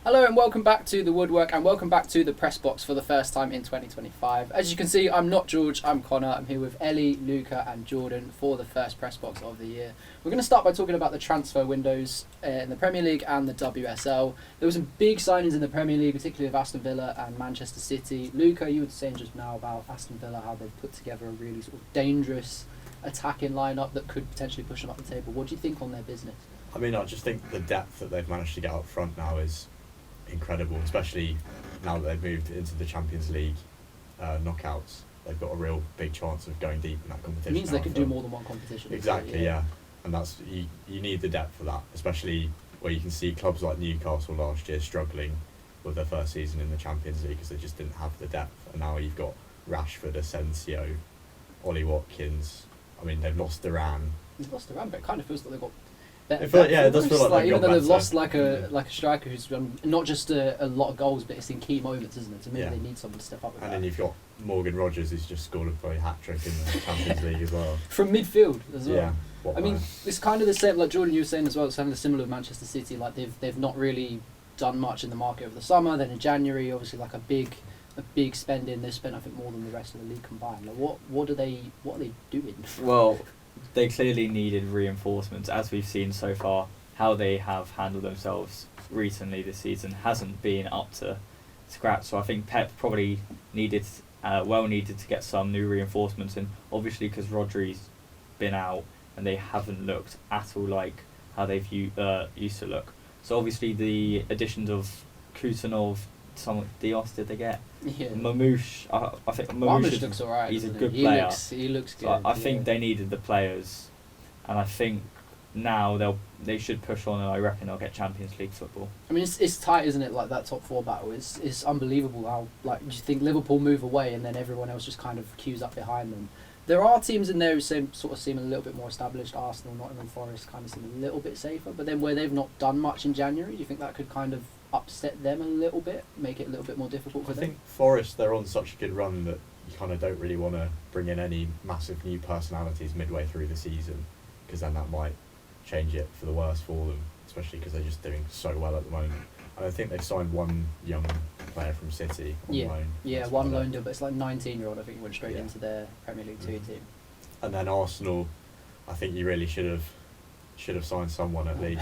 Hello and welcome back to The Woodwork and welcome back to the press box for the first time in 2025. As you can see, I'm not George, I'm Connor. I'm here with Ellie, Luca and Jordan for the first press box of the year. We're going to start by talking about the transfer windows in the Premier League and the WSL. There were some big signings in the Premier League, particularly of Aston Villa and Manchester City. Luca, you were saying just now about Aston Villa, how they've put together a really sort of dangerous attacking lineup that could potentially push them up the table. What do you think on their business? I mean, I just think the depth that they've managed to get up front now is incredible, especially now that they've moved into the Champions League knockouts. They've got a real big chance of going deep in that competition. It means they can do more than one competition. Exactly, yeah. And that's you need the depth for that, especially where you can see clubs like Newcastle last year struggling with their first season in the Champions League because they just didn't have the depth. And now you've got Rashford, Asensio, Ollie Watkins. I mean, they've lost Duran. They've lost Duran, but it kind of feels like they've got. It does feel like even though they've lost like a striker who's done not just a lot of goals, but it's in key moments, isn't it? To me, they need someone to step up with and that. then you've got Morgan Rogers, who's just scored a very hat-trick in the Champions League as well. From midfield as well. Yeah. I mean, it's kind of the same, like Jordan, you were saying as well, it's kind of similar with Manchester City. Like they've not really done much in the market over the summer. Then in January, obviously, like a big spending. They spent, I think, more than the rest of the league combined. Like, what are they doing? Well, they clearly needed reinforcements, as we've seen so far. How they have handled themselves recently this season hasn't been up to scratch. So I think Pep probably needed to get some new reinforcements in. Obviously, because Rodri's been out and they haven't looked at all like how they've used to look. So obviously the additions of Kusanov, Dios, did they get? Yeah. Mamouche, I think Mamouche looks alright. He's a good player. He looks good. So I think they needed the players, and I think now they should push on, and I reckon they'll get Champions League football. I mean, it's tight, isn't it? Like that top four battle is unbelievable. How like you think Liverpool move away, and then everyone else just kind of queues up behind them. There are teams in there who seem a little bit more established. Arsenal, Nottingham Forest kind of seem a little bit safer. But then where they've not done much in January, do you think that could kind of upset them a little bit, make it a little bit more difficult for them? I think Forest, they're on such a good run that you kind of don't really want to bring in any massive new personalities midway through the season, because then that might change it for the worse for them, especially because they're just doing so well at the moment. And I think they've signed one young player from City on loan. Yeah, one loan deal, but it's like 19-year-old. I think he went straight into their Premier League 2 team. And then Arsenal, I think you really should have signed someone at least.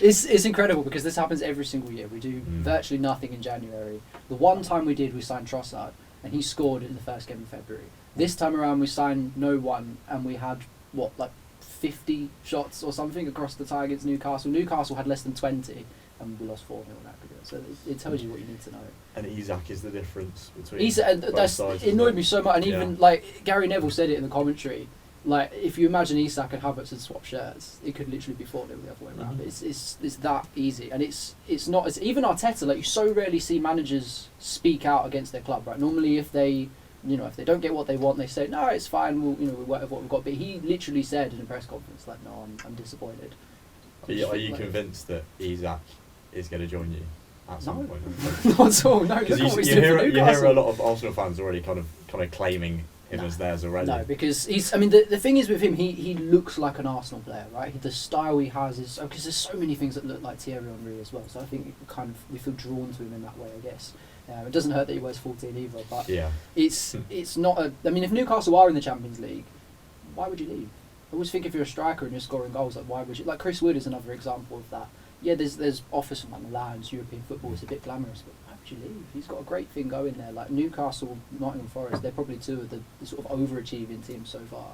It's incredible because this happens every single year. We do virtually nothing in January. The one time we did, we signed Trossard, and he scored in the first game in February. This time around, we signed no one, and we had 50 shots or something across the tie against Newcastle. Newcastle had less than 20, and we lost 4-0 in aggregate. So it tells you what you need to know. And Isak is the difference between both sides. It annoyed me so much, and even like Gary Neville said it in the commentary. Like if you imagine Isak and Havertz had swapped shirts, it could literally be 4-0 the other way around. It's that easy, and it's not. It's even Arteta. Like you so rarely see managers speak out against their club, right? Normally, if they don't get what they want, they say, no, it's fine, we'll work with what we've got. But he literally said in a press conference, like, no, I'm disappointed. Are you convinced that Isak is going to join you at some point? Not at all, no. Because you hear a lot of Arsenal fans already kind of claiming him as theirs already. No, because the thing is with him, he looks like an Arsenal player, right? The style he has is, because there's so many things that look like Thierry Henry as well, so I think we feel drawn to him in that way, I guess. It doesn't hurt that he wears 14 either, but it's not I mean, if Newcastle are in the Champions League, why would you leave? I always think if you're a striker and you're scoring goals, like why would you? Like Chris Wood is another example of that. Yeah, there's offers from the lads. European football is a bit glamorous, but why would you leave? He's got a great thing going there. Like Newcastle, Nottingham Forest, they're probably two of the sort of overachieving teams so far,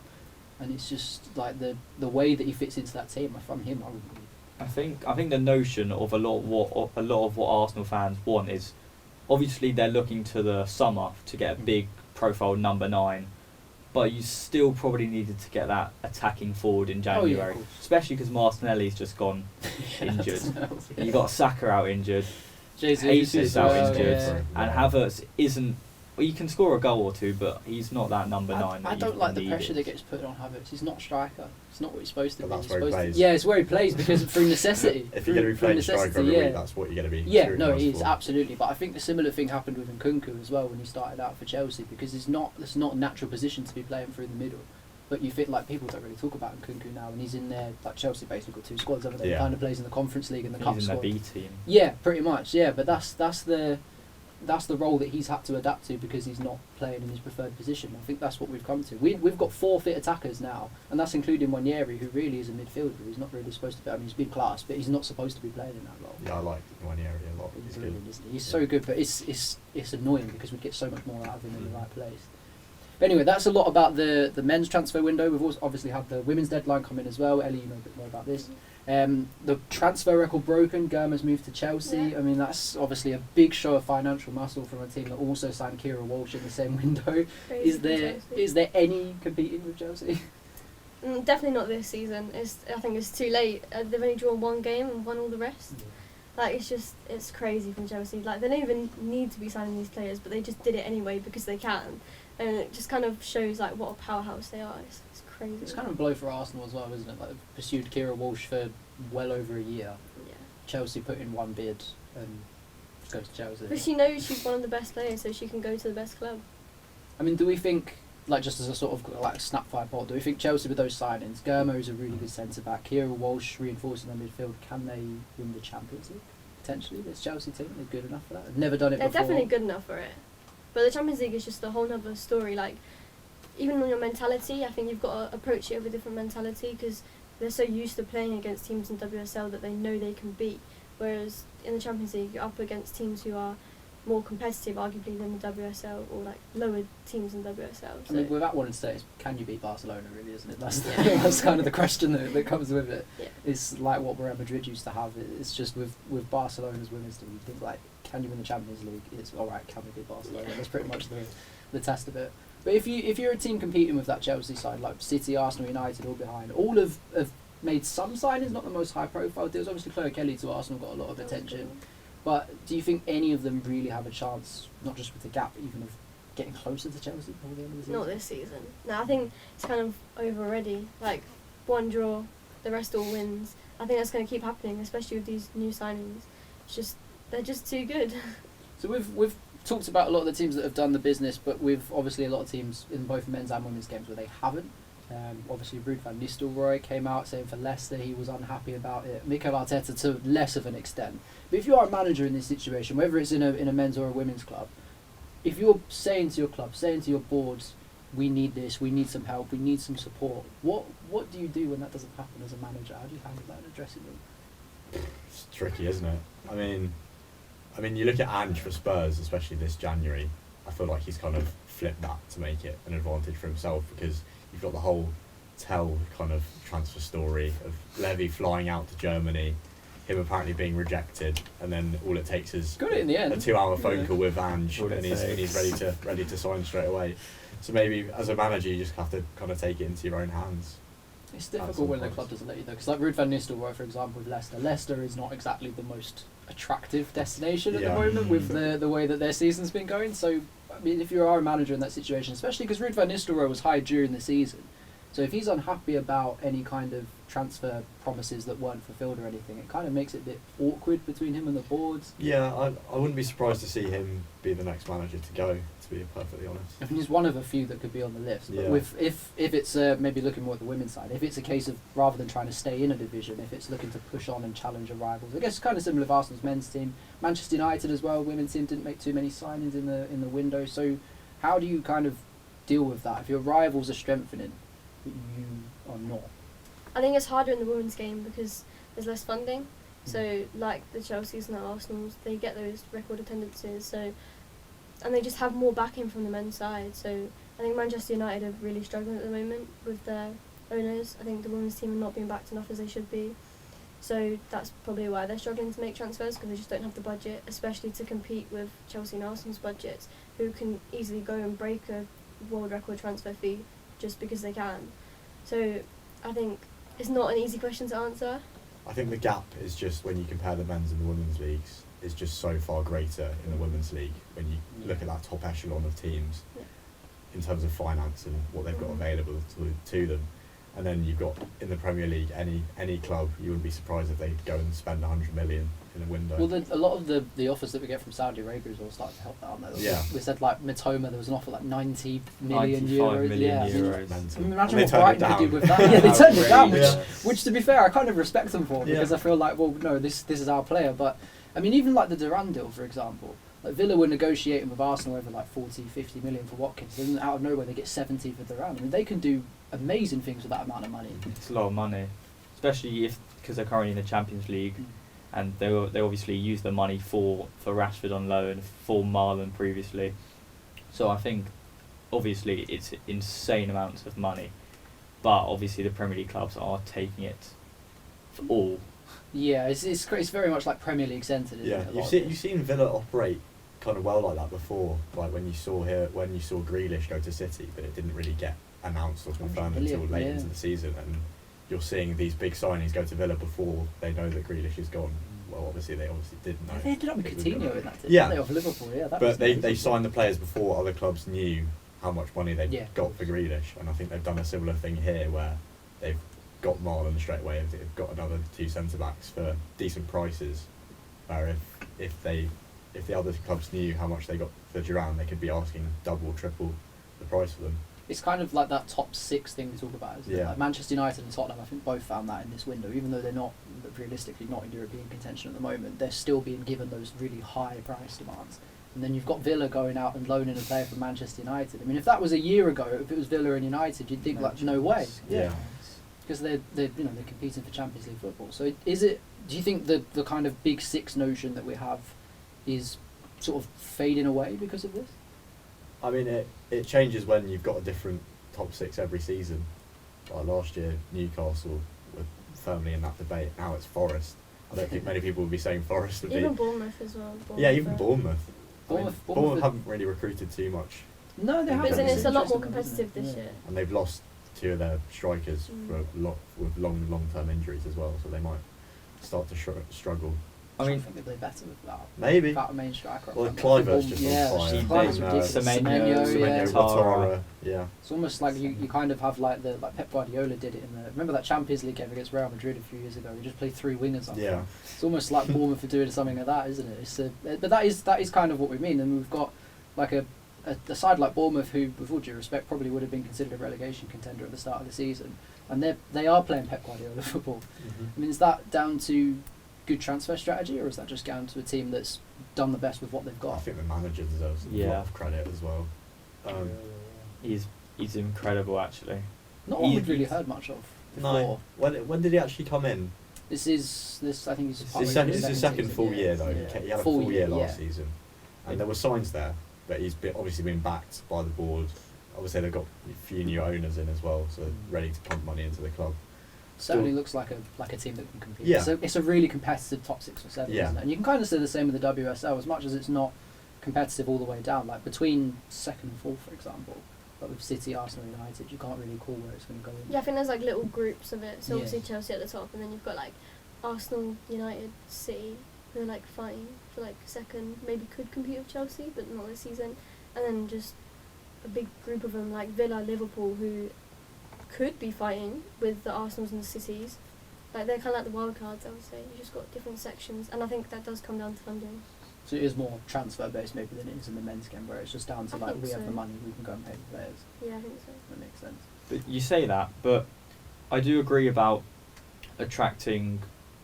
and it's just like the way that he fits into that team. If I'm him, I wouldn't leave. I think the notion of a lot of what Arsenal fans want is, obviously they're looking to the summer to get a big profile number 9, but you still probably needed to get that attacking forward in January, especially because Martinelli's just gone injured. You got Saka out injured, Jesus out injured, and Havertz isn't. Well, you can score a goal or two, but he's not that number 9. I don't like the pressure that gets put on Havertz. He's not a striker. It's not what he's supposed to be. That's where he plays. Yeah, it's where he plays because through necessity. If you're going to be playing striker every week, that's what you're going to be. Yeah, no, it is absolutely. But I think the similar thing happened with Nkunku as well when he started out for Chelsea, because there's not a natural position to be playing through the middle. But you feel like people don't really talk about Nkunku now, and he's in there. Like Chelsea basically got 2 squads over there. Yeah. He kind of plays in the Conference League and the Cup He's in squad. the B team. Yeah, pretty much. Yeah, but that's the role that he's had to adapt to because he's not playing in his preferred position. I think that's what we've come to. We've got 4 fit attackers now, and that's including Wanyeri, who really is a midfielder. He's not really supposed to be. I mean, he's been class, but he's not supposed to be playing in that role. Yeah, I like Wanyeri a lot. He's He's brilliant, good. isn't he? He's Yeah. so good, but it's annoying because we get so much more out of him in the right place. But anyway, that's a lot about the men's transfer window. We've also obviously had the women's deadline come in as well. Ellie, you know a bit more about this. The transfer record broken. Germa's moved to Chelsea. Yeah. I mean, that's obviously a big show of financial muscle from a team that also signed Kira Walsh in the same window. Crazy Is for there Chelsea. any competing with Chelsea? Definitely not this season. I think it's too late. They've only drawn 1 game and won all the rest. Like, it's crazy from Chelsea. Like, they don't even need to be signing these players, but they just did it anyway because they can. And it just kind of shows, like, what a powerhouse they are. It's crazy. It's kind of a blow for Arsenal as well, isn't it? Like, they've pursued Kira Walsh for well over a year. Yeah. Chelsea put in 1 bid and go to Chelsea. But she knows she's one of the best players, so she can go to the best club. I mean, do we think, like, just as a sort of like snapfire poll, do we think Chelsea with those signings, Germo is a really good centre back, Kira Walsh reinforcing their midfield, can they win the Champions League potentially? This Chelsea team, they're good enough for that. They've never done it They're before. definitely good enough for it. But the Champions League is just a whole other story. Like, even on your mentality, I think you've got to approach it with a different mentality because they're so used to playing against teams in WSL that they know they can beat. Whereas in the Champions League, you're up against teams who are more competitive, arguably, than the WSL or like lower teams in WSL. I So mean, without wanting to say it, can you beat Barcelona, really, isn't it? That's, Yeah. that's kind of the question that comes with it. Yeah. It's like what Real Madrid used to have. It's just with Barcelona's women's team, you think, like, can you win the Champions League? It's alright, can we beat Barcelona? Yeah. That's pretty much the test of it. But if you're a team competing with that Chelsea side, like City, Arsenal, United, all behind, all have made some signings, not the most high profile deals. Obviously, Chloe Kelly to Arsenal got a lot of attention. But do you think any of them really have a chance, not just with the gap, but even of getting closer to Chelsea before the end of the season? not this season. No, I think it's kind of over already. Like, 1 draw, the rest all wins. I think that's going to keep happening, especially with these new signings. It's just they're just too good. So we've talked about a lot of the teams that have done the business, but with obviously a lot of teams in both men's and women's games where they haven't. Obviously, Ruud van Nistelrooy came out saying for Leicester he was unhappy about it. Mikel Arteta to less of an extent. But if you are a manager in this situation, whether it's in a men's or a women's club, if you're saying to your club, saying to your boards, we need this, we need some help, we need some support, what do you do when that doesn't happen as a manager? How do you handle that in a dressing room? It's tricky, isn't it? I mean, you look at Ange for Spurs, especially this January. I feel like he's kind of flipped that to make it an advantage for himself because you've got the whole kind of transfer story of Levy flying out to Germany, him apparently being rejected, and then all it takes is Got it in the end. a 2-hour phone call with Ange, All it and he's ready to sign straight away. So maybe as a manager, you just have to kind of take it into your own hands. It's At some difficult when the points. club doesn't let you though, because like Ruud van Nistelrooy, for example, with Leicester. Leicester is not exactly the most attractive destination at the Yeah. moment with the way that their season's been going. So, I mean, if you are a manager in that situation, especially because Ruud van Nistelrooy was hired during the season, so if he's unhappy about any kind of transfer promises that weren't fulfilled or anything, it kind of makes it a bit awkward between him and the boards. Yeah, I wouldn't be surprised to see him be the next manager to go, to be perfectly honest. I mean, he's one of a few that could be on the list. But Yeah. if it's maybe looking more at the women's side, if it's a case of rather than trying to stay in a division, if it's looking to push on and challenge your rivals, I guess it's kind of similar with Arsenal's men's team. Manchester United as well, women's team didn't make too many signings in the window. So how do you kind of deal with that if your rivals are strengthening, but you are not? I think it's harder in the women's game because there's less funding. So, like the Chelseas and the Arsenals, they get those record attendances. So, and they just have more backing from the men's side. So, I think Manchester United are really struggling at the moment with their owners. I think the women's team are not being backed enough as they should be. So that's probably why they're struggling to make transfers, because they just don't have the budget, especially to compete with Chelsea and Arsenal's budgets, who can easily go and break a world record transfer fee just because they can. So I think it's not an easy question to answer. I think the gap is just when you compare the men's and the women's leagues, is just so far greater in the women's league when you look at that top echelon of teams Yeah. in terms of finance and what they've got available to them. And then you've got in the Premier League, any club, you wouldn't be surprised if they go and spend 100 million in a window. Well, a lot of the offers that we get from Saudi Arabia is all starting to help that, aren't they? Yeah. We said like Matoma, there was an offer like 90 million 95 euros. million yeah. euros. I mean, imagine They what turned it Brighton could do down. with that. Yeah, they turned it down, Yeah. which to be fair, I kind of respect them for, because Yeah. I feel like, well, no, this is our player. But I mean, even like the Duran deal, for example, like Villa were negotiating with Arsenal over like 40, 50 million for Watkins, and then out of nowhere they get 70 for Duran. I mean, they can do amazing things with that amount of money. It's a lot of money, especially because they're currently in the Champions League, and they obviously use the money for Rashford on loan, for Marlon previously. So I think obviously it's insane amounts of money, but obviously the Premier League clubs are taking it for all. Yeah, it's very much like Premier League centred. Yeah, you've seen Villa operate kind of well like that before, like when you saw Grealish go to City, but it didn't really get announced or confirmed until late into the season, and you're seeing these big signings go to Villa before they know that Grealish is gone. Well, obviously they did know. They ended up with Coutinho in that, yeah, they off Liverpool, yeah. But they signed the players before other clubs knew how much money they got for course. Grealish, and I think they've done a similar thing here where they've got Marlon straight away, and they've got another 2 centre backs for decent prices. Where if the other clubs knew how much they got for Duran, they could be asking double, triple the price for them. It's kind of like that top 6 thing we talk about, isn't it? Yeah. Like Manchester United and Tottenham, I think both found that in this window. Even though they're not, realistically, not in European contention at the moment, they're still being given those really high price demands. And then you've got Villa going out and loaning a player from Manchester United. I mean, if that was a year ago, if it was Villa and United, you'd think like, no way. Yeah. Because they're competing for Champions League football. So do you think the kind of big 6 notion that we have is sort of fading away because of this? I mean, it changes when you've got a different top 6 every season. Like last year, Newcastle were firmly in that debate. Now it's Forest. I don't think many people would be saying Forest would Even be. Bournemouth as well. Yeah, even Bournemouth. Bournemouth Haven't really recruited too much. No, they But haven't. then it's a lot more Interesting, isn't competitive it? this Yeah. year. And they've lost 2 of their strikers with long-term injuries as well, so they might start to struggle. I think they play better without. Maybe. Without a main striker. Well, Kluivert's just on fire. Kluiver's And, ridiculous. Semenyo, yeah. Ouattara. Yeah. It's almost like you kind of have like Pep Guardiola did it remember that Champions League game against Real Madrid a few years ago? We just played 3 wingers up Yeah. front. It's almost like Bournemouth are doing something like that, isn't it? But that is kind of what we mean. And we've got like a side like Bournemouth, who, with all due respect, probably would have been considered a relegation contender at the start of the season, and they are playing Pep Guardiola football. I mean, is that down to good transfer strategy, or is that just down to a team that's done the best with what they've I got? think the manager deserves a lot of credit as well. He's incredible, actually. Not one we've really heard much of before. No. When did he actually come in? I think he's It's his second full year though. Yeah. He had a full year last yeah. season, and there were signs there, but he's obviously been backed by the board. Obviously they've got a few new owners in as well, so ready to pump money into the club. Certainly looks like a team that can compete. Yeah. So it's a really competitive top 6 or 7, Yeah. isn't it? And you can kind of say the same with the WSL, as much as it's not competitive all the way down. Like between 2nd and 4th, for example, like with City, Arsenal, United, you can't really call where it's going to go in. Yeah, I think there's like little groups of it. So Yeah. obviously Chelsea at the top, and then you've got like Arsenal, United, City, who are like fighting for like 2nd, maybe could compete with Chelsea, but not this season. And then just a big group of them like Villa, Liverpool, who could be fighting with the Arsenals and the Cities. Like they're kind of like the wild cards, I would say. You just got different sections, and I think that does come down to funding. So it is more transfer based maybe than it is in the men's game, where it's just down to I like think we have so. the money, we can go and pay the players. Yeah, I think so. That makes sense. But you say that, but I do agree about attracting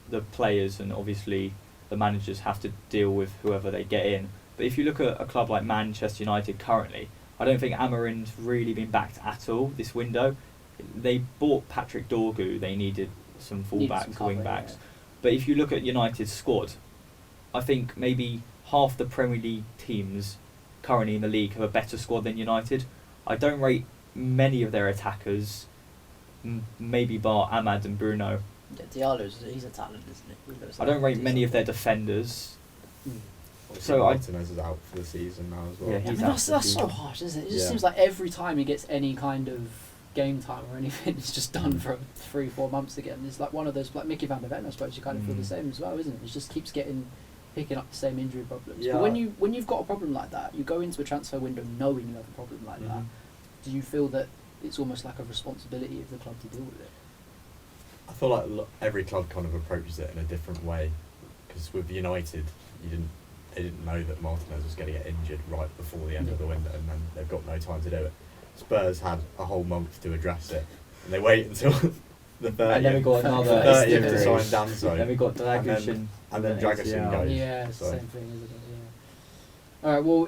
the players, and obviously the managers have to deal with whoever they get in. But if you look at a club like Manchester United currently, I don't think Amorim's really been backed at all this window. They bought Patrick Dorgu, they needed some fullbacks, wing-backs. Yeah. But if you look at United's squad, I think maybe half the Premier League teams currently in the league have a better squad than United. I don't rate many of their attackers, maybe bar Ahmad and Bruno. Yeah, he's a talent, isn't he? I don't rate many of their defenders. Obviously So Martinez is out for the season now as well. Yeah, I mean, he's that's absolutely- so harsh, isn't it? It just Yeah. seems like every time he gets any kind of game time or anything, it's just done for 3-4 months again. It's like one of those, like Mickey van der Ven, I suppose you kind of feel the same as well, isn't it? It just keeps picking up the same injury problems. Yeah. But when you've got a problem like that, you go into a transfer window knowing you have a problem like that. Do you feel that it's almost like a responsibility of the club to deal with it. I feel like every club kind of approaches it in a different way. Because with United, they didn't know that Martinez was going to get injured right before the end of the window, and then they've got no time to do it. Spurs had a whole month to address it, and they wait until the 30th. And then we got another 30th to injury. sign Danso. Then we got Dragic and then Dragic goes. Yeah, it's so. the same thing, isn't it? Yeah. All right, well,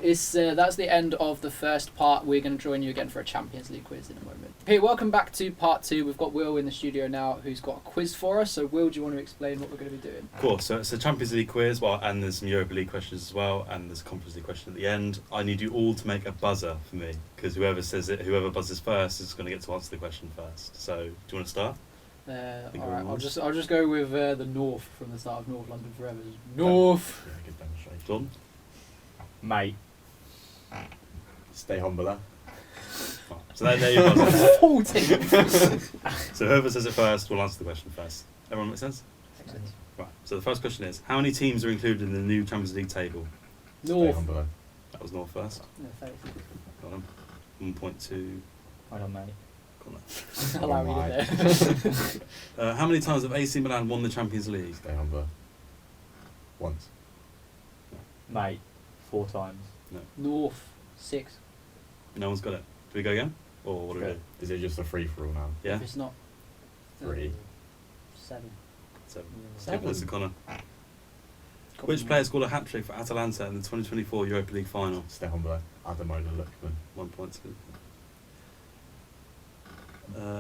that's the end of the first part. We're going to join you again for a Champions League quiz in a moment. Hey, welcome back to part 2. We've got Will in the studio now, who's got a quiz for us. So, Will, do you want to explain what we're going to be doing? Of course, so it's a Champions League quiz, and there's some Europa League questions as well, and there's a Conference League question at the end. I need you all to make a buzzer for me, because whoever buzzes first is going to get to answer the question first. So, do you want to start? All right, I'll just go with the North from the start of North London Forever. North. Yeah, good demonstration. Jordan? Mate. Stay humbler. Fine. So there you go. 14. So whoever says it first will answer the question first. Everyone make sense? Makes sense. Right. So the first question is, how many teams are included in the new Champions League table? Stay North. humbler. That was North first. No, 36. Got them. 1.2. I don't know. Got that. Allow me to there. How many times have AC Milan won the Champions League? Stay humbler. Once. Mate. 4 times. North. 6. No one's got it. Do we go again? Or what do we Go. do? Is it just a free-for-all now? Yeah? If it's not 3. 7. 7. Seven. Give this to Connor. Which player scored a hat-trick for Atalanta in the 2024 Europa League final? Stay humbler. Adamola Lookman. 1.2.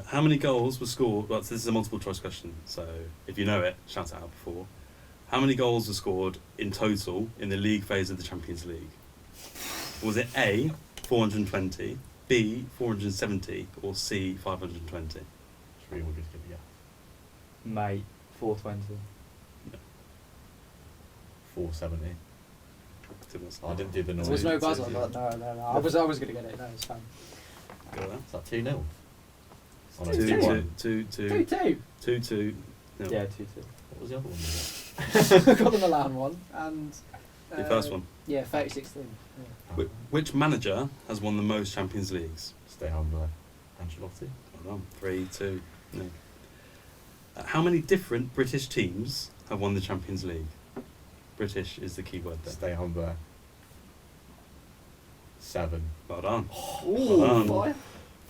How many goals were scored? Well, this is a multiple choice question, so if you know it, shout it out before. How many goals were scored in total in the league phase of the Champions League? Was it A, 420, B, 470, or C, 520? Should we all just give a guess? Mate. 420. 470. I didn't do the noise. There was no It's buzzer, easy. but no. I was going to get it. No, it's fine. Go there. Is that 2-0? Oh, no, 2-2. 2-1. 2-2. 2-2. No. Yeah, 2-2. What was the other one? Got the Milan one and The first one. Yeah, 36-16. Yeah. Which manager has won the most Champions Leagues? Stay humbler. Ancelotti. Hold on. 3-2. No. How many different British teams have won the Champions League? British is the key word there. Stay humbler. 7. Well done. Ooh, Well done. fire.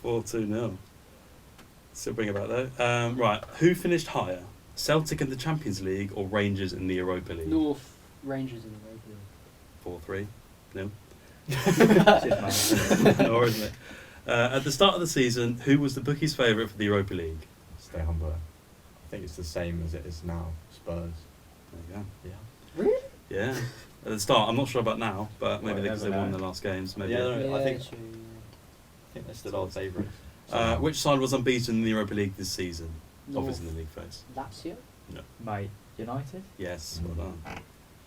4-2-0. Still bring it back though. Right, who finished higher? Celtic in the Champions League or Rangers in the Europa League? North Rangers in the Europa 4-3. No. Cheers, mate. Or isn't it? At the start of the season, who was the bookies' favourite for the Europa League? Stay humbler. I think it's the same as it is now. Spurs. There you Yeah. Really? go. Yeah. At the start, I'm not sure about now, but maybe Well, because they never won know. the last games. Maybe. Yeah, no, I think- true, I think they're still our favourites. Which side was unbeaten in the Europa League this season? North. Obviously in the league phase. Lazio? Mate. United? Yes, well done.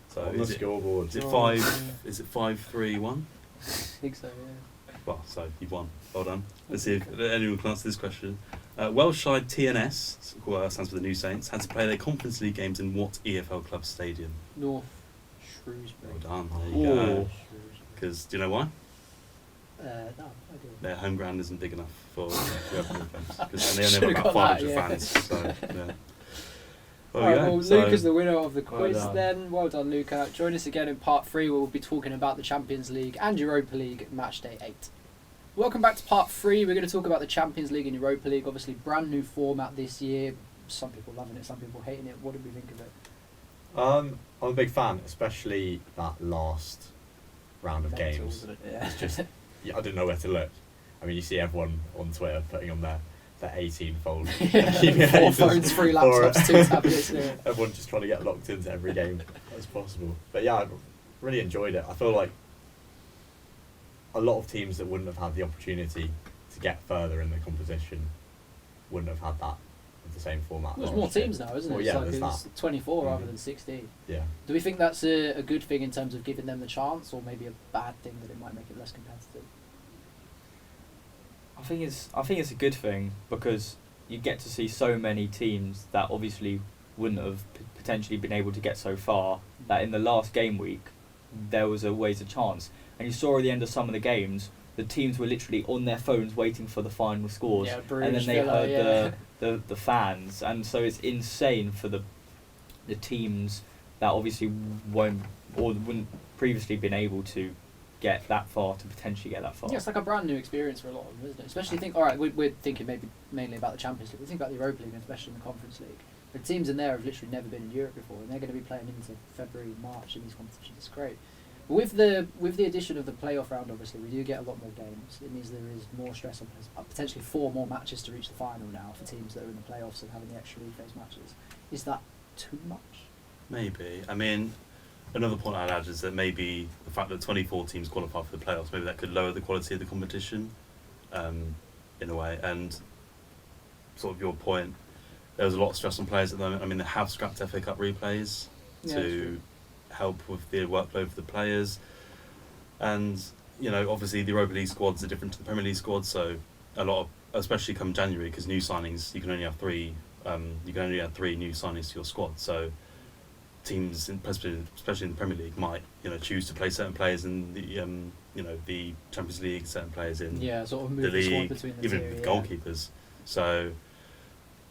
So On the is it scoreboard. is it Oh, 5? yeah. Is it 5-3-1? I think so, yeah. Well, so you've won. Well done. Let's see if anyone can answer this question. Welsh side TNS, stands for the New Saints, had to play their Conference League games in what EFL club stadium? North Shrewsbury. Well done. There you go. Shrewsbury. Because do you know why? No, I do. Their home ground isn't big enough for UEFA League games. Because they only Should've have about got that, 500 yeah. fans. So, yeah. Well, Alright, yeah, well, so- Luca's the winner of the Well quiz done. then. Well done, Luca. Join us again in part 3 where we'll be talking about the Champions League and Europa League match day 8. Welcome back to part 3. We're going to talk about the Champions League and Europa League. Obviously, brand new format this year. Some people loving it, some people hating it. What did we think of it? I'm a big fan, especially that last round of Mental, games. wasn't it? Yeah. It's just, yeah, I didn't know where to look. I mean, you see everyone on Twitter putting on their 18-fold. Yeah, 4 phones, 3 laptops, 2 tablets. Yeah. Everyone just trying to get locked into every game as possible. But yeah, I really enjoyed it. I feel like a lot of teams that wouldn't have had the opportunity to get further in the competition wouldn't have had that with the same format. There's last more year. teams now, isn't it? Well, It's yeah, like there's it's 24 rather Mhm. than 16. Yeah. Do we think that's a good thing in terms of giving them the chance, or maybe a bad thing that it might make it less competitive? I think it's a good thing because you get to see so many teams that obviously wouldn't have potentially been able to get so far. That in the last game week, there was always a chance, and you saw at the end of some of the games, the teams were literally on their phones waiting for the final scores, Yeah, and Bruges, then they Villa, heard the fans, and so it's insane for the teams that obviously won't or wouldn't previously been able to get that far to potentially get that far. Yeah, it's like a brand new experience for a lot of them, isn't it? Especially we're thinking maybe mainly about the Champions League. We think about the Europa League, and especially in the Conference League. The teams in there have literally never been in Europe before, and they're going to be playing into February, March in these competitions. It's great. But with the addition of the playoff round, obviously, we do get a lot more games. It means there is more stress on players. Potentially 4 more matches to reach the final now for teams that are in the playoffs and having the extra league phase matches. Is that too much? Maybe. I mean, another point I'd add is that maybe the fact that 24 teams qualify for the playoffs, maybe that could lower the quality of the competition, in a way. And sort of your point, there was a lot of stress on players at the moment. I mean, they have scrapped FA Cup replays to help with the workload for the players. And, you know, obviously the Europa League squads are different to the Premier League squads, so a lot of, especially come January, because new signings, you can only have 3 new signings to your squad. So teams, especially in the Premier League, might choose to play certain players in the the Champions League, certain players in sort of the move the squad league, between the even two, with goalkeepers. So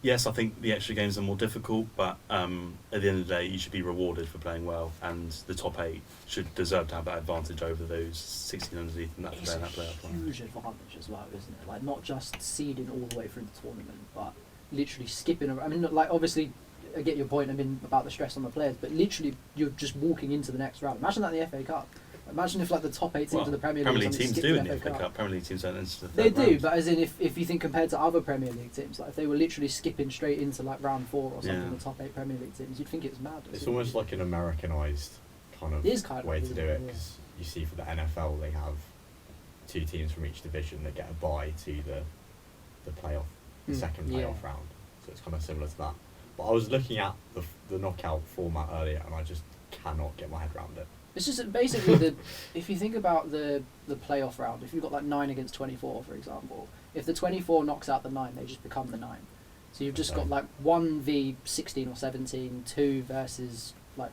yes, I think the extra games are more difficult, but at the end of the day, you should be rewarded for playing well, and the top 8 should deserve to have that advantage over those 16 underneath and that It's player a that playoff line. huge advantage as well, isn't it? Like, not just seeding all the way through the tournament, but literally skipping around. I mean, like, obviously, I get your point, about the stress on the players, but literally, you're just walking into the next round. Imagine that in the FA Cup. Imagine if, like, the top 8 teams of the Premier League teams skip do the in the FA Cup. Premier League teams don't enter the third They do, round. but as in, if you think compared to other Premier League teams, like, if they were literally skipping straight into, like, round 4 or something, the top 8 Premier League teams, you'd think it was mad. It's almost like an Americanised kind of way to do it, because you see for the NFL they have 2 teams from each division that get a bye to the playoff, the second playoff round. So it's kind of similar to that. But I was looking at the knockout format earlier, and I just cannot get my head around it. It's just basically if you think about the playoff round, if you've got like 9 against 24, for example, if the 24 knocks out the 9, they just become the 9. So you've just got like 1 v 16 or 17, 2 versus like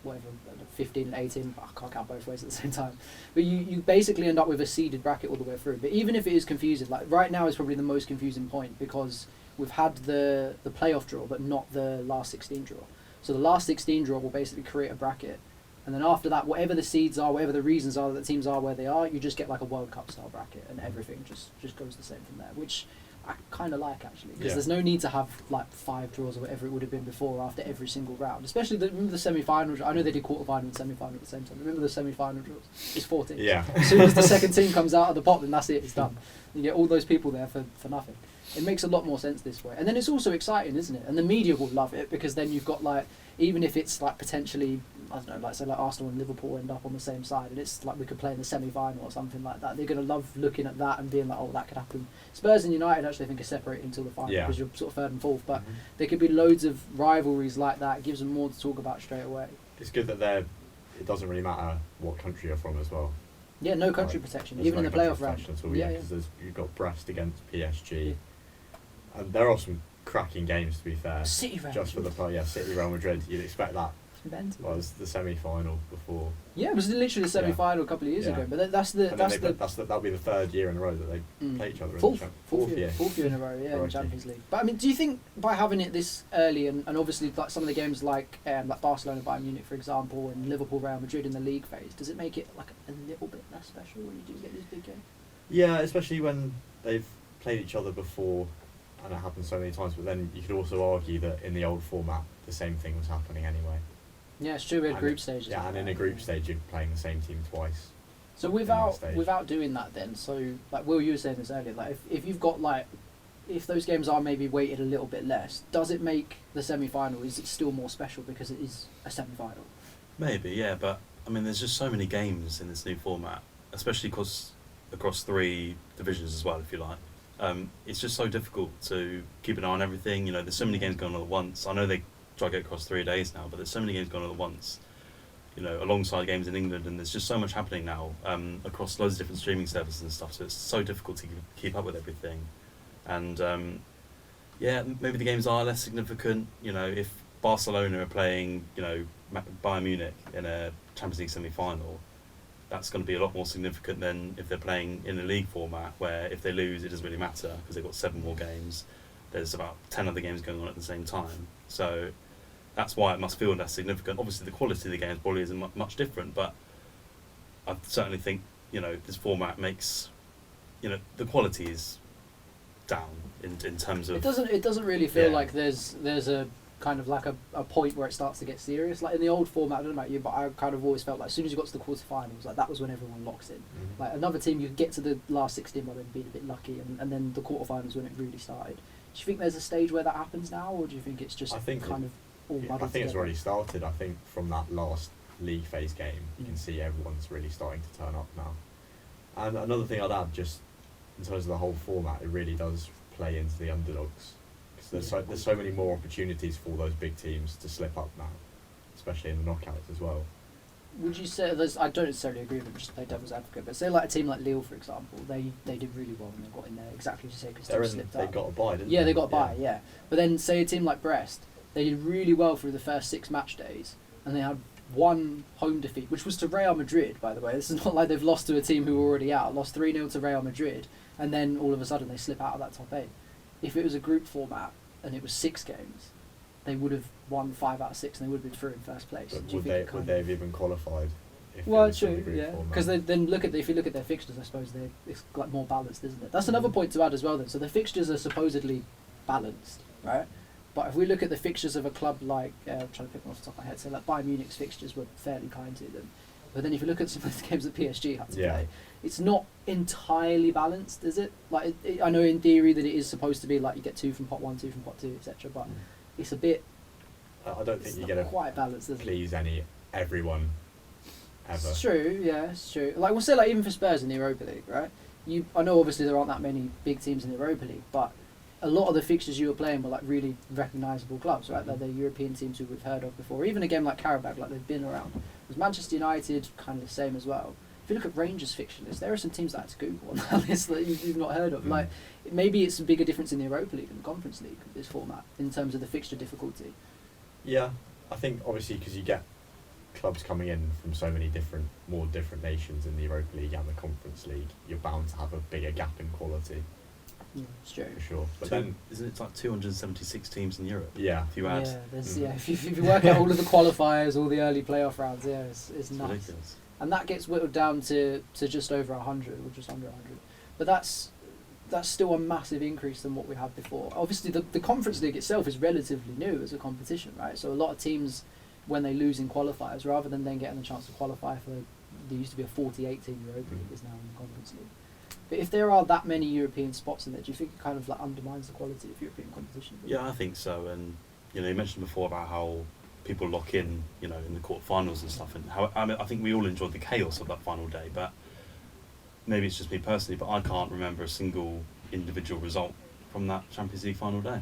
whatever 15 and 18. I can't count both ways at the same time. But you basically end up with a seeded bracket all the way through. But even if it is confusing, like right now is probably the most confusing point, because we've had the playoff draw, but not the last 16 draw. So the last 16 draw will basically create a bracket. And then after that, whatever the seeds are, whatever the reasons are that the teams are where they are, you just get like a World Cup style bracket, and everything just goes the same from there, which I kind of like, actually, because there's no need to have like 5 draws or whatever it would have been before after every single round. Especially remember the semi-final. I know they did quarter-final and semi-final at the same time. Remember the semi-final draws? It's 4 teams. Yeah. As soon as the second team comes out of the pot, then that's it. It's done. You get all those people there for nothing. It makes a lot more sense this way, and then it's also exciting, isn't it? And the media will love it, because then you've got like, even if it's like potentially, I don't know, like say like Arsenal and Liverpool end up on the same side, and it's like we could play in the semi-final or something like that. They're going to love looking at that and being like, oh, that could happen. Spurs and United actually, I think, are separated until the final, because you're sort of 3rd and 4th. But there could be loads of rivalries like that. It gives them more to talk about straight away. It's good that it doesn't really matter what country you're from as well. Yeah, no country protection, There's even no in the playoff country round. protection at all, because you've got Brest against PSG. And there are some cracking games, to be fair. City Real just for the City Real Madrid. You'd expect that. Mental. Well, it was the semi-final before. Yeah, it was literally the semi-final a couple of years ago. But that'll be the 3rd year in a row that they play each other. Fourth year in a row, in the Champions League. But I mean, do you think by having it this early, and obviously like some of the games like Barcelona, Bayern Munich, for example, and Liverpool, Real Madrid in the league phase, does it make it like a little bit less special when you do get these big games? Yeah, especially when they've played each other before, and it happens so many times. But then you could also argue that in the old format, the same thing was happening anyway. Yeah, it's true. We had group stages. Yeah, and in a group stage, you're playing the same team twice. So without doing that, then, so like Will, you were saying this earlier, like if you've got like, if those games are maybe weighted a little bit less, does it make the semi-final? Is it still more special because it is a semi-final? Maybe, yeah, but I mean, there's just so many games in this new format, especially across 3 divisions as well, if you like. It's just so difficult to keep an eye on everything. You know, there's so many games going on at once. I know they try to get across 3 days now, but there's so many games going on at once, you know, alongside games in England, and there's just so much happening now across loads of different streaming services and stuff, so it's so difficult to keep up with everything. And maybe the games are less significant. You know, if Barcelona are playing, you know, Bayern Munich in a Champions League semi-final, that's going to be a lot more significant than if they're playing in a league format, where if they lose, it doesn't really matter because they've got 7 more games. There's about 10 other games going on at the same time. So that's why it must feel less significant. Obviously, the quality of the games probably isn't much different, but I certainly think, this format makes, the quality is down in terms of... It doesn't really feel like there's a kind of like a point where it starts to get serious. Like in the old format, I don't know about you, but I kind of always felt like as soon as you got to the quarterfinals, like that was when everyone locks in. Mm-hmm. Like another team, you could get to the last 16 by then being a bit lucky, and then the quarterfinals when it really started. Do you think there's a stage where that happens now, or do you think it's just all muddled I think it's together? already started. I think from that last league phase game, you can see everyone's really starting to turn up now. And another thing I'd add, just in terms of the whole format, it really does play into the underdogs. Because there's so many more opportunities for those big teams to slip up now, especially in the knockouts as well. Would you say I don't necessarily agree with it, just to play devil's advocate, but say like a team like Lille, for example, they did really well when they got in there, exactly as you say, because they slipped up. They got a bye, didn't they? Yeah, they got a bye, yeah. But then say a team like Brest, they did really well through the first 6 match days, and they had one home defeat, which was to Real Madrid, by the way. This is not like they've lost to a team who were already out. Lost 3-0 to Real Madrid, and then all of a sudden they slip out of that top 8. If it was a group format and it was 6 games, they would have won 5 out of 6 and they would have been through in first place. But would they have even qualified? If Well, it was in the true, group yeah. format? Because then if you look at their fixtures, I suppose it's like more balanced, isn't it? That's another point to add as well. Then, so the fixtures are supposedly balanced, right? But if we look at the fixtures of a club like, I'm trying to pick one off the top of my head, so like Bayern Munich's fixtures were fairly kind to them. But then if you look at some of the games that PSG had to play, it's not entirely balanced, is it? Like I know in theory that it is supposed to be like you get 2 from pot 1, 2 from pot 2, etc. But it's a bit. I don't think it's you're not going to quite balanced, is it? please everyone ever. It's true, yeah, it's true. Like we'll say, like even for Spurs in the Europa League, right? I know obviously there aren't that many big teams in the Europa League, but a lot of the fixtures you were playing were like really recognisable clubs, right? Like they're European teams who we've heard of before. Even a game like Karabakh, like they've been around. Was Manchester United kind of the same as well? If you look at Rangers' fixture list, there are some teams that I had to Google on that list that you've not heard of. Like maybe it's a bigger difference in the Europa League and the Conference League, this format, in terms of the fixture difficulty. Yeah, I think obviously because you get clubs coming in from so many more different nations in the Europa League and the Conference League, you're bound to have a bigger gap in quality. Yeah, it's true. For sure. But then, isn't it like 276 teams in Europe? Yeah. If you add. Yeah, if you work out all of the qualifiers, all the early playoff rounds, it's nuts. Ridiculous. And that gets whittled down to just over 100, or just under 100. But that's still a massive increase than what we had before. Obviously, the Conference League itself is relatively new as a competition, right? So a lot of teams, when they lose in qualifiers, rather than then getting the chance to qualify for, there used to be a 48-team Europa League, is now in the Conference League. But if there are that many European spots in there, do you think it kind of like undermines the quality of European competition? Yeah, I think so. And you mentioned before about how people lock in, in the quarterfinals and stuff, and how I think we all enjoyed the chaos of that final day. But maybe it's just me personally, but I can't remember a single individual result from that Champions League final day.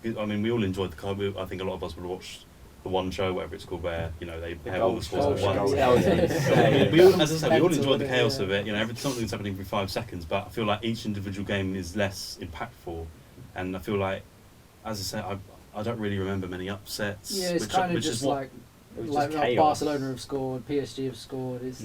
I mean, we all enjoyed the club. I think a lot of us would watch the one show, whatever it's called, where they have all the scores at once. As I said, we all enjoyed the chaos of it. Something's happening for 5 seconds, but I feel like each individual game is less impactful, and I feel like, as I said, I don't really remember many upsets. Yeah, it's kind of just like Barcelona have scored, PSG have scored. It's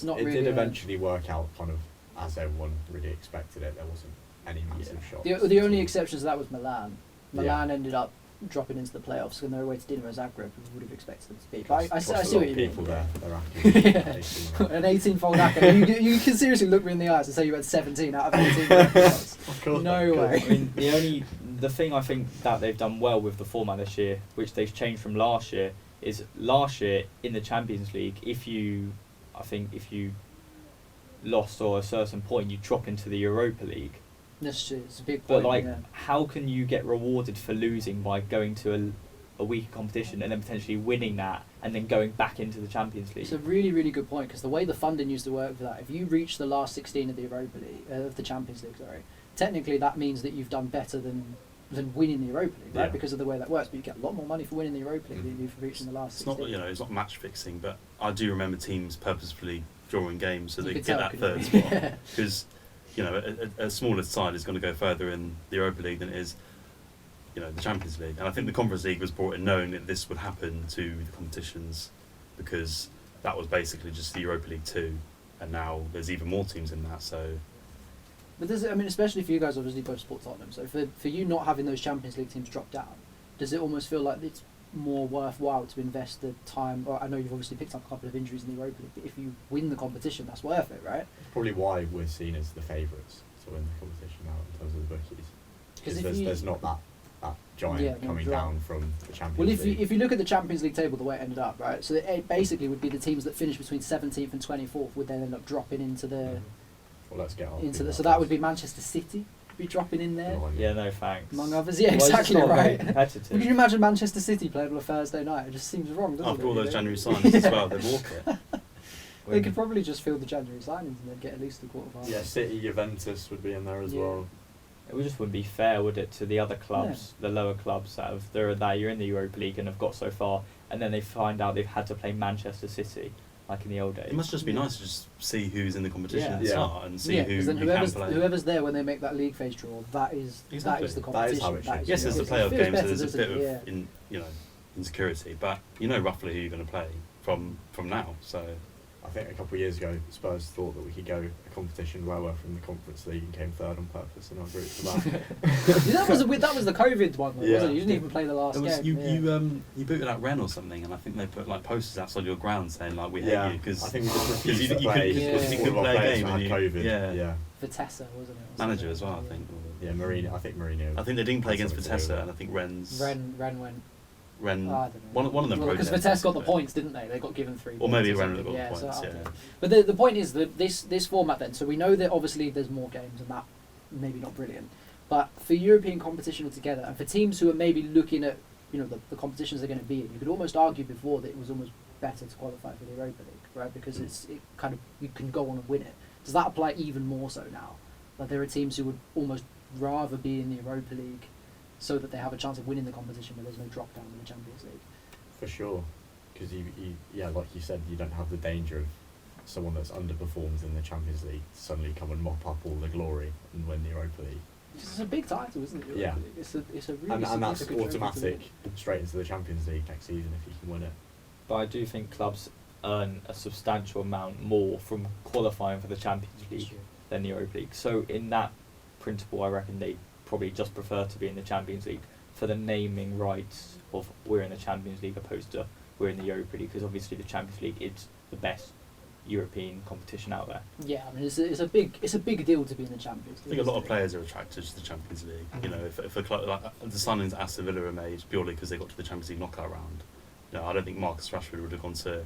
not really. It did eventually work out kind of as everyone really expected it. There wasn't any massive shocks. The only exceptions to that was Milan. Milan ended up dropping into the playoffs on their way to Dinamo Zagreb, we would have expected them to be. But I see what you mean. People there, they're an 18-fold accolade. You can seriously look me in the eyes and say you had 17 out of 18 playoffs. No way. I mean, the thing I think that they've done well with the format this year, which they've changed from last year, is last year in the Champions League, if you lost or a certain point, you drop into the Europa League. That's true. It's a big point. But how can you get rewarded for losing by going to a weaker competition and then potentially winning that and then going back into the Champions League? It's a really, really good point, because the way the funding used to work for that, if you reach the last 16 of the Europa League, of the Champions League, technically that means that you've done better than winning the Europa League, right? Because of the way that works. But you get a lot more money for winning the Europa League than you do for reaching the last 16. It's not match fixing, but I do remember teams purposefully drawing games so they could get tell, that third spot. Because a smaller side is going to go further in the Europa League than it is, the Champions League. And I think the Conference League was brought in knowing that this would happen to the competitions, because that was basically just the Europa League 2. and now there's even more teams in that. So But does it, I mean, especially for you guys, obviously both support Tottenham. So for you not having those Champions League teams drop down, does it almost feel like it's more worthwhile to invest the time? Or I know you've obviously picked up a couple of injuries in the Europa League, but if you win the competition, that's worth it, right? Probably why we're seen as the favourites to win the competition now in terms of the bookies. Because there's not that giant coming down from the Champions League. If you look at the Champions League table, the way it ended up, right? So it basically would be the teams that finish between 17th and 24th would then end up dropping into the Well, let's get on. so that would be Manchester City be dropping in there, Yeah, no thanks. among others. Yeah, Well, it's just exactly not very right. competitive. Can you imagine Manchester City playing on a Thursday night? It just seems wrong, doesn't it? after all those really? January signings as well, they'd walk it. They could probably just fill the January signings and then get at least a quarter final. Yeah, City, Juventus would be in there as Yeah. well. It just wouldn't be fair, would it, to the other clubs, the lower clubs they're in the Europa League and have got so far, and then they find out they've had to play Manchester City, like in the old days. It must just be nice to just see who's in the competition Yeah. at the Yeah. start and see Yeah, who 'cause then you can play. whoever's there when they make that league phase draw, that is Exactly. the That is competition. how it should be. Yes, there's the it playoff feels game, so better, there's a doesn't bit it? of insecurity, but you know roughly who you're going to play from now. So I think a couple of years ago, Spurs thought that we could go a competition lower from the Conference League and came third on purpose in our group for that. that was the COVID one, though, Yeah. wasn't it? You didn't even play the last it was, game. you booted out Ren or something, and I think they put like posters outside your ground saying like we Yeah, hate you because I think we just refused you to could- play you because could all of our play a players game had and COVID. yeah. Vitesse, wasn't it? or manager something? as well, I think. Yeah, Mourinho. I think Mourinho. I think they didn't play against Something to do Vitesse, with and I think Ren's Ren went. I don't know. one of them Because protested, Vitesse got the but- points, didn't they? They got given 3 Or points. maybe something. Ren got the I points, don't yeah. know. But the point is that this format then, so we know that obviously there's more games and that maybe not brilliant, but for European competition altogether and for teams who are maybe looking at the competitions they're going to be in, you could almost argue before that it was almost better to qualify for the Europa League, right? Because you can go on and win it. Does that apply even more so now? Like there are teams who would almost rather be in the Europa League so that they have a chance of winning the competition where there's no drop down in the Champions League. For sure, because like you said, you don't have the danger of someone that's underperformed in the Champions League suddenly come and mop up all the glory and win the Europa League. It's a big title, isn't it? Europa Yeah. League? It's a really And that's significant trophy to automatic win. straight into the Champions League next season if you can win it. But I do think clubs earn a substantial amount more from qualifying for the Champions League than the Europa League. So in that principle, I reckon they probably just prefer to be in the Champions League for the naming rights of we're in the Champions League opposed to we're in the Europa League, because obviously the Champions League is the best European competition out there. Yeah, I mean it's a big deal to be in the Champions I League. think a lot of isn't it? players are attracted to the Champions League. You know, if a club like the signings that Aston Villa are made purely because they got to the Champions League knockout round. I don't think Marcus Rashford would have gone to,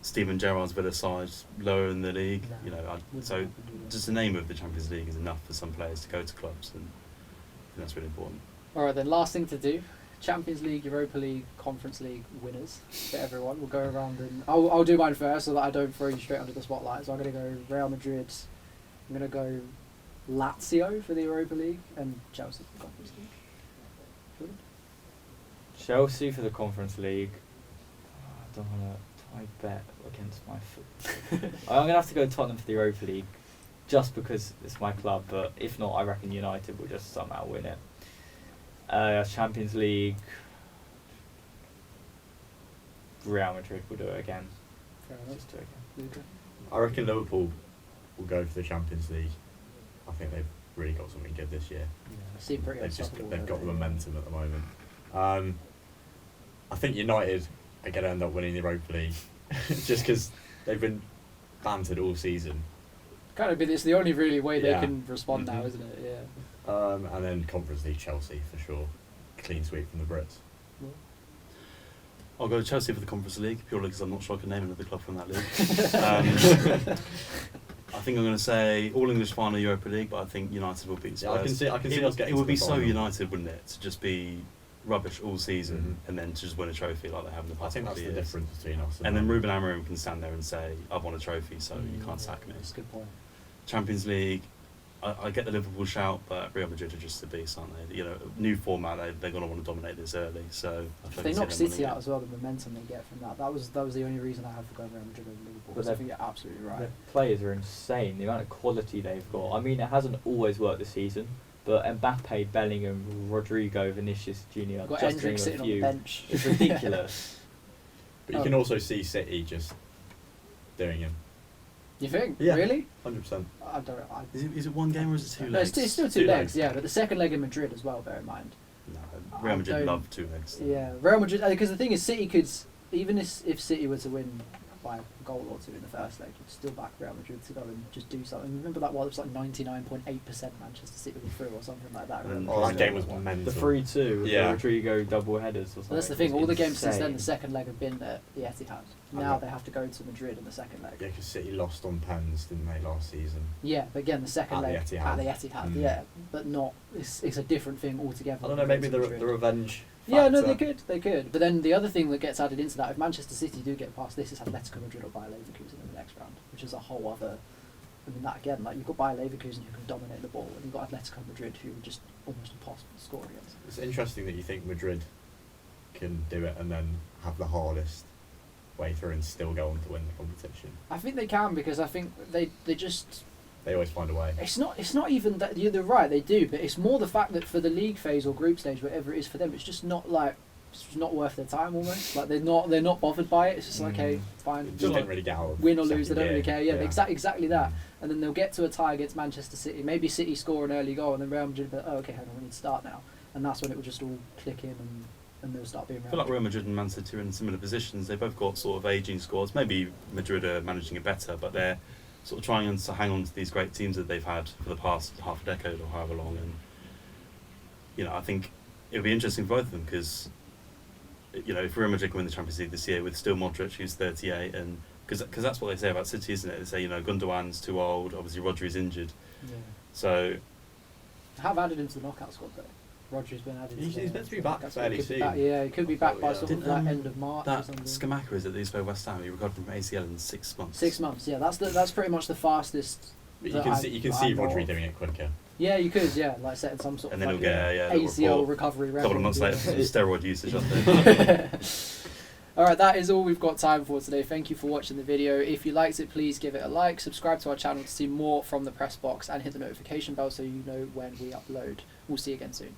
Steven Gerrard's Villa side lower in the league. No. So just the name of the Champions League is enough for some players to go to clubs, and I think that's really important. All right, then last thing to do: Champions League, Europa League, Conference League winners for everyone. We'll go around and I'll do mine first so that I don't throw you straight under the spotlight. So I'm going to go Real Madrid. I'm going to go Lazio for the Europa League and Chelsea for the Conference League. Good. Chelsea for the Conference League. I don't want to bet against my foot. I'm going to have to go Tottenham for the Europa League just because it's my club, but if not, I reckon United will just somehow win it. Champions League, Real Madrid will do it again. Fair enough. Just do it again. Luca. I reckon Liverpool will go for the Champions League. I think they've really got something good this year. Seem pretty They've unstoppable, got the don't they? momentum at the moment. I think United are going to end up winning the Europa League just because they've been bantered all season. Kind of, it's the only really way they Yeah. can respond now, Mhm. isn't it? Yeah. And then Conference League Chelsea for sure. Clean sweep from the Brits. I'll go to Chelsea for the Conference League purely because I'm not sure I can name another club from that league. I think I'm going to say all English final Europa League, but I think United will beat Spurs. I can see us getting It would to be the so final. United, wouldn't it, to just be rubbish all season Mhm. and then to just win a trophy like they have in the I past think that's couple the of years. difference between us. And then Ruben Amorim can stand there and say, "I've won a trophy, so you can't sack me." That's a good point. Champions League, I get the Liverpool shout, but Real Madrid are just a beast, aren't they? New format, they're going to want to dominate this early. So I If can they see knock them City winning out it. as well, the momentum they get from that. That was the only reason I had for going Real Madrid over Liverpool. But Because I they've- think you're absolutely right. The players are insane. The amount of quality they've got. I mean, it hasn't always worked this season, but Mbappe, Bellingham, Rodrigo, Vinicius Junior, Got just Endrick name a sitting on the few. bench. It's ridiculous. But you can also see City just doing him. You think? Yeah. Really? 100%. I don't. Is it one game or is it two No, legs? it's still two Two legs. legs. Yeah, but the second leg in Madrid as well. Bear in mind. No, I Real Madrid don't- love two legs. Yeah, Real Madrid. Because the thing is, City could, even if City were to win by a goal or two in the first leg, you'd still back Real Madrid to go and just do something. Remember that one? It was like 99.8% Manchester City were through or something like that. And then- Oh, that game was Well, mental. The 3-2, Yeah. the Rodrigo double headers or something. that's the thing. was All the games since then, insane. the second leg have been at the Etihad. Now they have to go to Madrid in the second leg. Yeah, because City lost on pens, didn't they, last season? Yeah, but again, the second At the leg Etihad. at the Etihad. Mm. Yeah, but not. It's a different thing altogether. I don't know, when maybe you go the to Madrid. revenge. Yeah, no, factor. they could. But then the other thing that gets added into that, if Manchester City do get past this, is Atletico Madrid or Bayer Leverkusen in the next round, which is a whole other. I mean, that again, like you've got Bayer Leverkusen who can dominate the ball, and you've got Atletico Madrid who are just almost impossible to score against. It's interesting that you think Madrid can do it and then have the hardest way through and still go on to win the competition. I think they can because I think they just. They always find a way. It's not even that you're right, they do, but it's more the fact that for the league phase or group stage, whatever it is for them, it's just not like it's just not worth their time almost. Like they're not bothered by it. It's just like, okay, fine, It just didn't really get out of win or lose, they second don't really gear. care. Yeah, exactly that. Mm. And then they'll get to a tie against Manchester City. Maybe City score an early goal, and then Real Madrid, but okay, hang on, we need to start now, and that's when it will just all click in and they'll start being. I feel like Real Madrid and Man City are in similar positions. They've both got sort of ageing squads. Maybe Madrid are managing it better, but they're sort of trying to hang on to these great teams that they've had for the past half a decade or however long. And I think it'll be interesting for both of them because if Real Madrid can win the Champions League this year with still Modric, who's 38, and because that's what they say about City, isn't it? They say Gundogan's too old. Obviously, Rodri's injured, Yeah. so Have added him to the knockout squad though. Rodri's been added. He's to meant to be the back knockout squad. fairly He could be soon. back- yeah, he could be back by Yeah. sort of Didn't, like end of March or that something. Skamaka is it that he's played West Ham. He recovered from ACL in 6 months. 6 months. Yeah, that's pretty much the fastest. but that you can I see know Rodri of. doing it quicker. Yeah, you could. Yeah, like setting some sort And of then like he'll get a ACL report recovery a record. couple of months yeah. later, some steroid usage. I think. All right, that is all we've got time for today. Thank you for watching the video. If you liked it, please give it a like. Subscribe to our channel to see more from the press box and hit the notification bell so you know when we upload. We'll see you again soon.